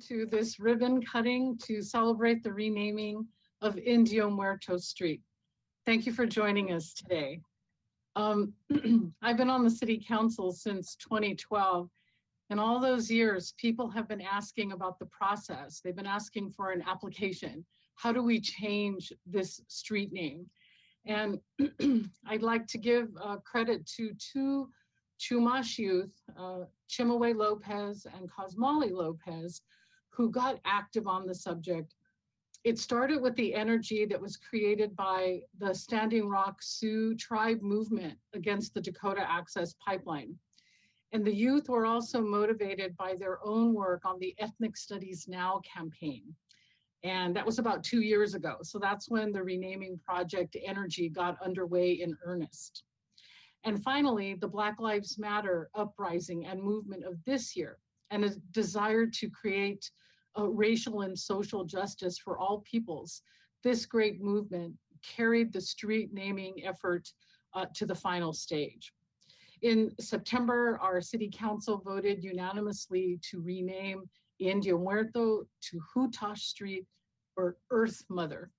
to this ribbon cutting to celebrate the renaming of Indio Muerto Street. Thank you for joining us today. I've been on the City Council since 2012, and all those years, people have been asking about the process. They've been asking for an application. How do we change this street name? And I'd like to give credit to two Chumash youth, Chimaway Lopez and Cosmali Lopez, who got active on the subject. It started with the energy that was created by the Standing Rock Sioux tribe movement against the Dakota Access Pipeline. And the youth were also motivated by their own work on the Ethnic Studies Now campaign. And that was about 2 years ago. So that's when the renaming project energy got underway in earnest. And finally, the Black Lives Matter uprising and movement of this year, and a desire to create racial and social justice for all peoples. This great movement carried the street naming effort to the final stage. In September, our City Council voted unanimously to rename Indio Muerto to Hutash Street, or Earth Mother.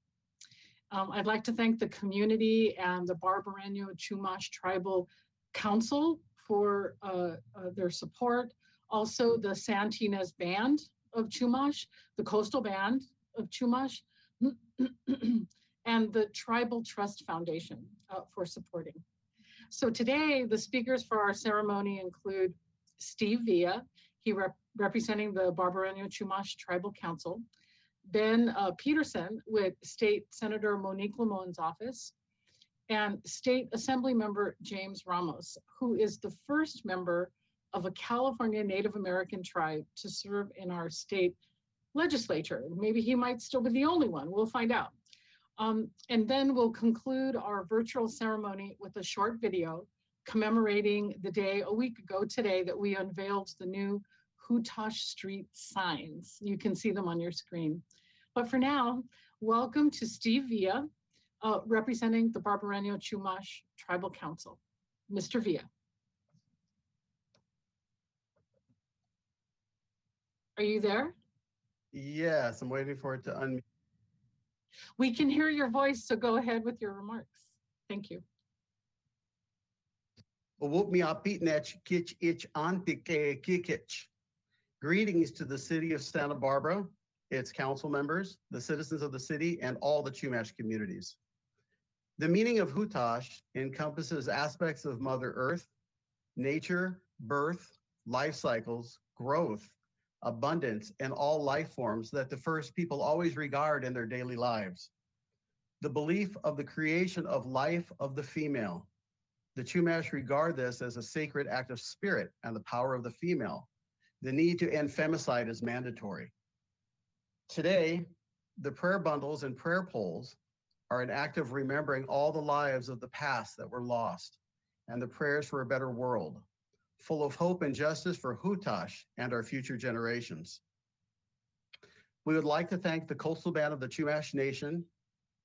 I'd like to thank the community and the Barbareño Chumash Tribal Council for their support. Also the Santinez Band of Chumash, the Coastal Band of Chumash, and the Tribal Trust Foundation for supporting. So today, the speakers for our ceremony include Steve Villa, representing the Barbareño Chumash Tribal Council, Ben Peterson with State Senator Monique Lamone's office, and State Assembly Member James Ramos, who is the first member of a California Native American tribe to serve in our state legislature. Maybe he might still be the only one, we'll find out. And then we'll conclude our virtual ceremony with a short video commemorating the day a week ago today that we unveiled the new Hutash Street signs. You can see them on your screen. But for now, welcome to Steve Villa, representing the Barbareño Chumash Tribal Council. Mr. Villa. Are you there? Yes, I'm waiting for it to unmute. We can hear your voice, so go ahead with your remarks. Thank you. Greetings to the city of Santa Barbara, its council members, the citizens of the city, and all the Chumash communities. The meaning of Hutash encompasses aspects of Mother Earth, nature, birth, life cycles, growth, abundance, and all life forms that the first people always regard in their daily lives. The belief of the creation of life of the female. The Chumash regard this as a sacred act of spirit and the power of the female. The need to end femicide is mandatory. Today, the prayer bundles and prayer poles are an act of remembering all the lives of the past that were lost and the prayers for a better world, full of hope and justice for Hutash and our future generations. We would like to thank the Coastal Band of the Chumash Nation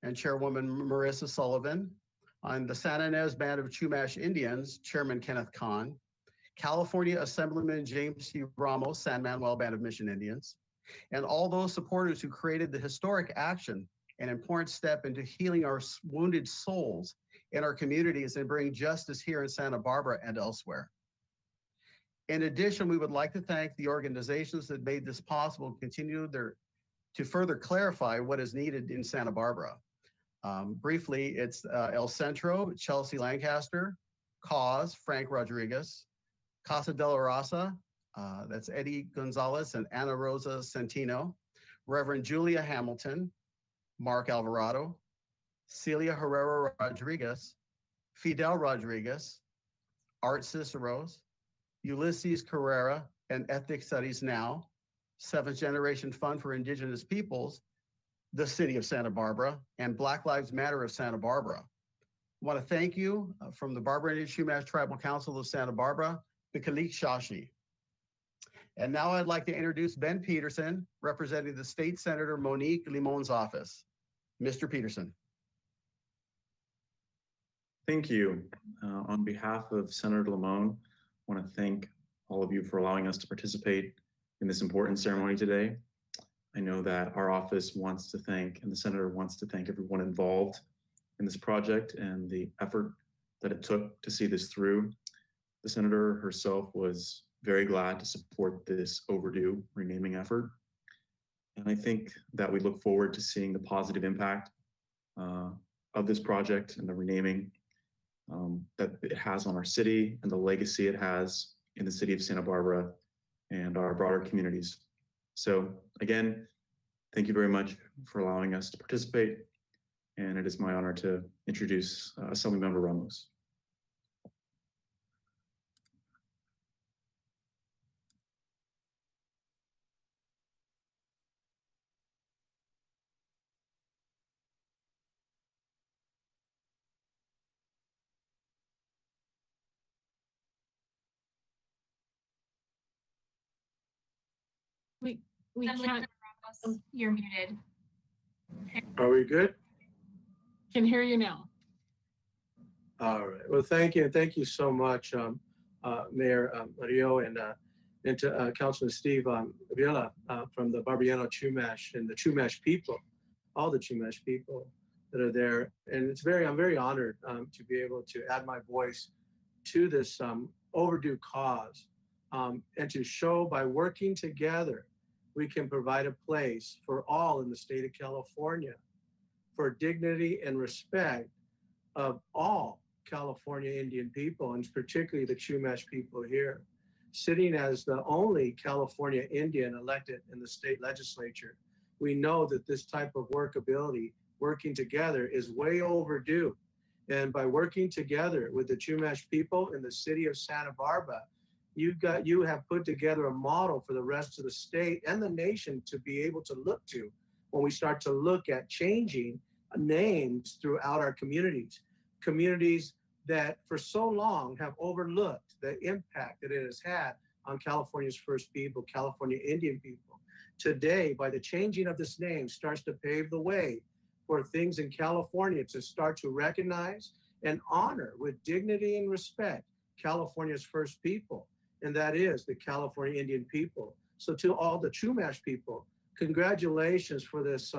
and Chairwoman Marissa Sullivan, and the Santa Ynez Band of Chumash Indians, Chairman Kenneth Kahn, California Assemblyman James C. Ramos, San Manuel Band of Mission Indians, and all those supporters who created the historic action, an important step into healing our wounded souls in our communities and bring justice here in Santa Barbara and elsewhere. In addition, we would like to thank the organizations that made this possible and continue to further clarify what is needed in Santa Barbara. Briefly, it's El Centro, Chelsea Lancaster, Cause, Frank Rodriguez, Casa de la Raza, that's Eddie Gonzalez and Ana Rosa Centino, Reverend Julia Hamilton, Mark Alvarado, Celia Herrera Rodriguez, Fidel Rodriguez, Art Ciceros, Ulysses Carrera, and Ethnic Studies Now, 7th Generation Fund for Indigenous Peoples, the City of Santa Barbara, and Black Lives Matter of Santa Barbara. I want to thank you from the Barbareño Chumash Tribal Council of Santa Barbara, the Kalik Shashi. And now I'd like to introduce Ben Peterson, representing the State Senator Monique Lamone's office. Mr. Peterson. Thank you. On behalf of Senator Lamone, I want to thank all of you for allowing us to participate in this important ceremony today. I know that our office wants to thank, and the senator wants to thank everyone involved in this project and the effort that it took to see this through. The senator herself was very glad to support this overdue renaming effort. And I think that we look forward to seeing the positive impact of this project and the renaming that it has on our city and the legacy it has in the city of Santa Barbara and our broader communities. So again, thank you very much for allowing us to participate. And it is my honor to introduce Assemblymember Ramos. We can't, You're muted. Are we good? can hear you now. All right. Well, thank you. And thank you so much, Mayor Mario and to Councilman Steve Villa from the Barbiano Chumash and the Chumash people, all the Chumash people that are there. And I'm very honored to be able to add my voice to this overdue cause and to show by working together, we can provide a place for all in the state of California for dignity and respect of all California Indian people, and particularly the Chumash people here. Sitting as the only California Indian elected in the state legislature, we know that this type of workability, working together, is way overdue. And by working together with the Chumash people in the city of Santa Barbara, you have put together a model for the rest of the state and the nation to be able to look to when we start to look at changing names throughout our communities that for so long have overlooked the impact that it has had on California's first people, California Indian people. Today, by the changing of this name, starts to pave the way for things in California to start to recognize and honor with dignity and respect California's first people, and that is the California Indian people. So to all the Chumash people, congratulations for this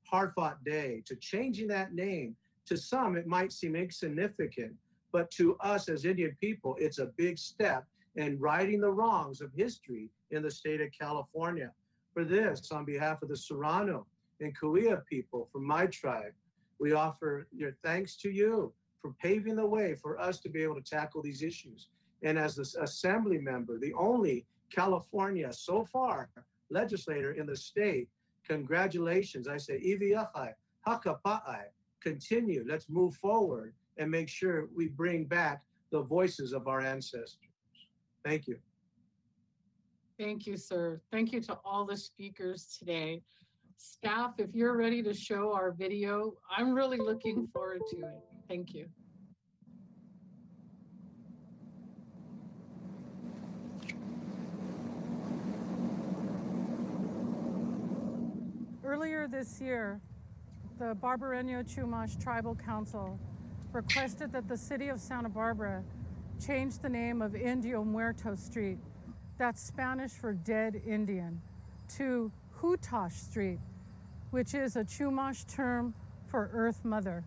hard-fought day, to changing that name. To some, it might seem insignificant, but to us as Indian people, it's a big step in righting the wrongs of history in the state of California. For this, on behalf of the Serrano and Cahuilla people from my tribe, we offer your thanks to you for paving the way for us to be able to tackle these issues. And as this assembly member, the only California so far legislator in the state, congratulations. I say, Iviachai, Hakapa'ai, continue, let's move forward and make sure we bring back the voices of our ancestors. Thank you. Thank you, sir. Thank you to all the speakers today. Staff, if you're ready to show our video, I'm really looking forward to it. Thank you. Earlier this year, the Barbareño Chumash Tribal Council requested that the city of Santa Barbara change the name of Indio Muerto Street, that's Spanish for dead Indian, to Hutash Street, which is a Chumash term for Earth Mother.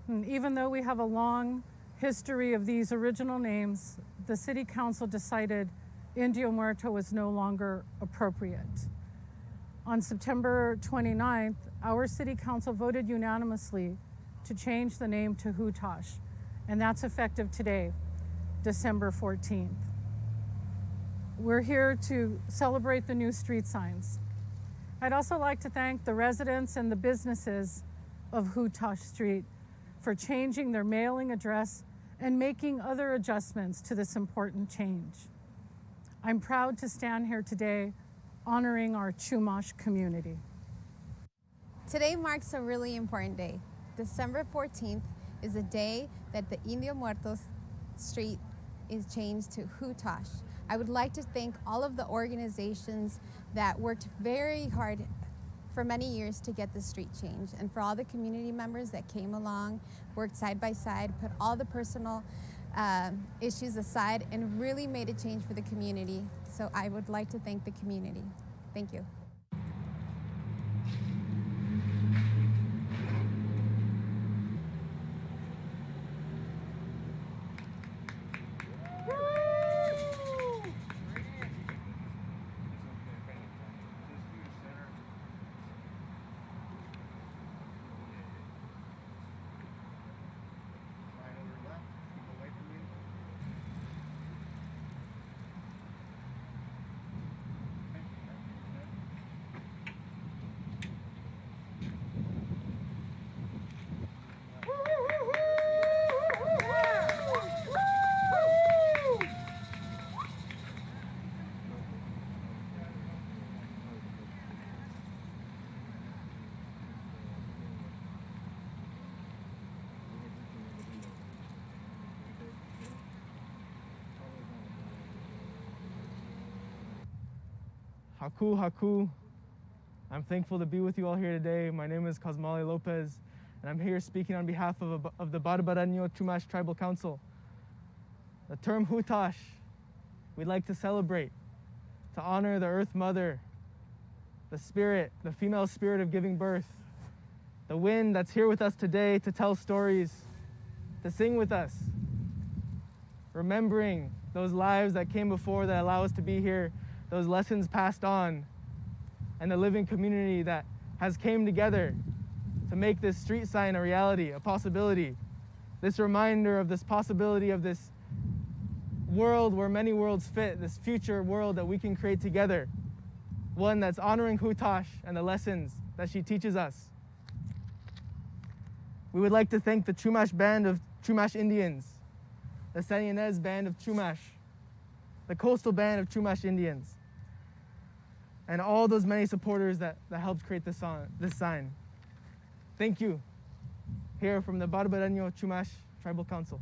And even though we have a long history of these original names, the city council decided Indio Muerto was no longer appropriate. On September 29th, our city council voted unanimously to change the name to Hutash, and that's effective today, December 14th. We're here to celebrate the new street signs. I'd also like to thank the residents and the businesses of Hutash Street for changing their mailing address and making other adjustments to this important change. I'm proud to stand here today honoring our Chumash community. Today marks a really important day. December 14th is the day that the Indio Muertos Street is changed to Hutash. I would like to thank all of the organizations that worked very hard for many years to get the street changed, and for all the community members that came along, worked side by side, put all the personal issues aside, and really made a change for the community. So I would like to thank the community. Thank you. Haku Haku. I'm thankful to be with you all here today. My name is Cosmale Lopez, and I'm here speaking on behalf of the Barbareño Chumash Tribal Council. The term Hutash, we'd like to celebrate, to honor the Earth Mother, the spirit, the female spirit of giving birth, the wind that's here with us today to tell stories, to sing with us, remembering those lives that came before that allow us to be here, those lessons passed on, and the living community that has came together to make this street sign a reality, a possibility. This reminder of this possibility of this world where many worlds fit, this future world that we can create together. One that's honoring Hutash and the lessons that she teaches us. We would like to thank the Chumash Band of Chumash Indians, the San Ynez Band of Chumash, the Coastal Band of Chumash Indians, and all those many supporters that helped create this sign. Thank you. Here from the Barbareño Chumash Tribal Council.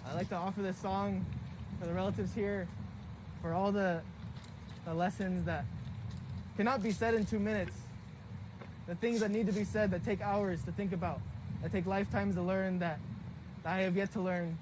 I'd like to offer this song for the relatives here, for all the lessons that cannot be said in 2 minutes, the things that need to be said that take hours to think about, that take lifetimes to learn, that I have yet to learn.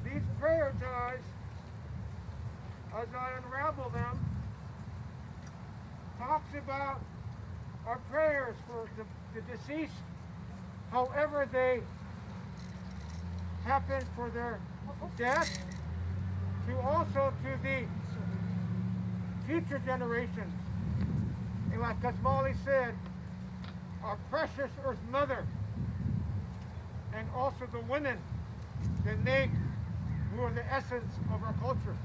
These prayer ties, as I unravel them, talks about our prayers for the deceased, however they happen for their death, to also to the future generations. And like Cosmale said, our precious Earth Mother, and also the women, the Naik, who are the essence of our culture.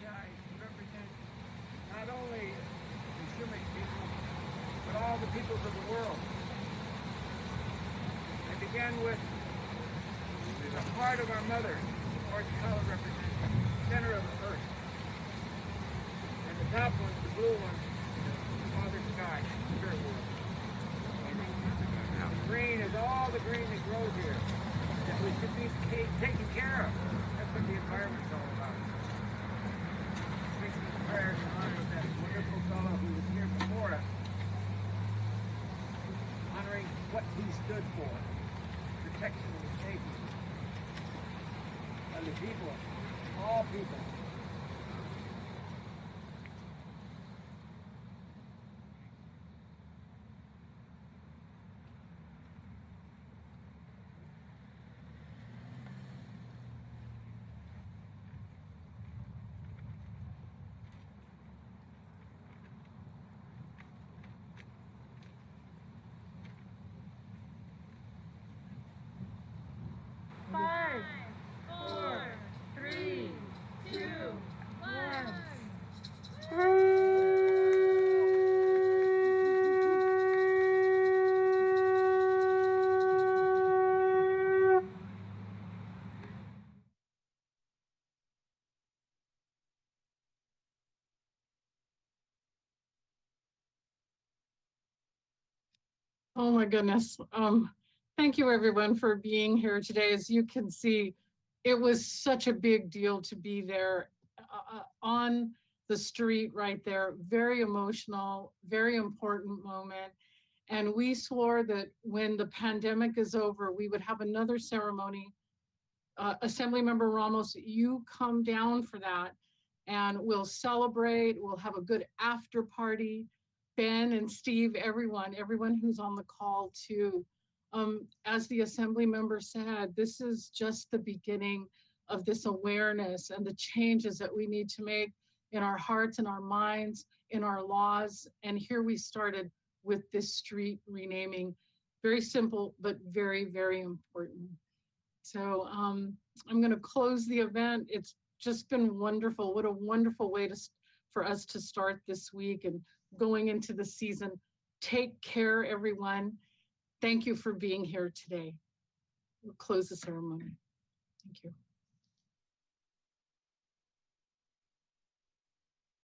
franchise represents not only the Chumash people, but all the peoples of the world. I began with the heart of our mother. Orange color represents the center of the earth. And the top one, the blue one, the father sky, the spirit world. Now, green is all the green that grows here, that we should be taken care of. That's what the environment's all about. Making these prayers in honor of that wonderful fellow who was here before us, honoring what he stood for, protection and safety. And the people, all people. Five, four, three, two, one. Oh my goodness. Thank you everyone for being here today. As you can see, it was such a big deal to be there on the street right there. Very emotional, very important moment. And we swore that when the pandemic is over, we would have another ceremony. Assemblymember Ramos, you come down for that and we'll celebrate. We'll have a good after party. Ben and Steve, everyone who's on the call too. As the assembly member said, this is just the beginning of this awareness and the changes that we need to make in our hearts and our minds, in our laws. And here we started with this street renaming. Very simple, but very, very important. So I'm gonna close the event. It's just been wonderful. What a wonderful way for us to start this week and going into the season. Take care, everyone. Thank you for being here today. We'll close the ceremony. Thank you.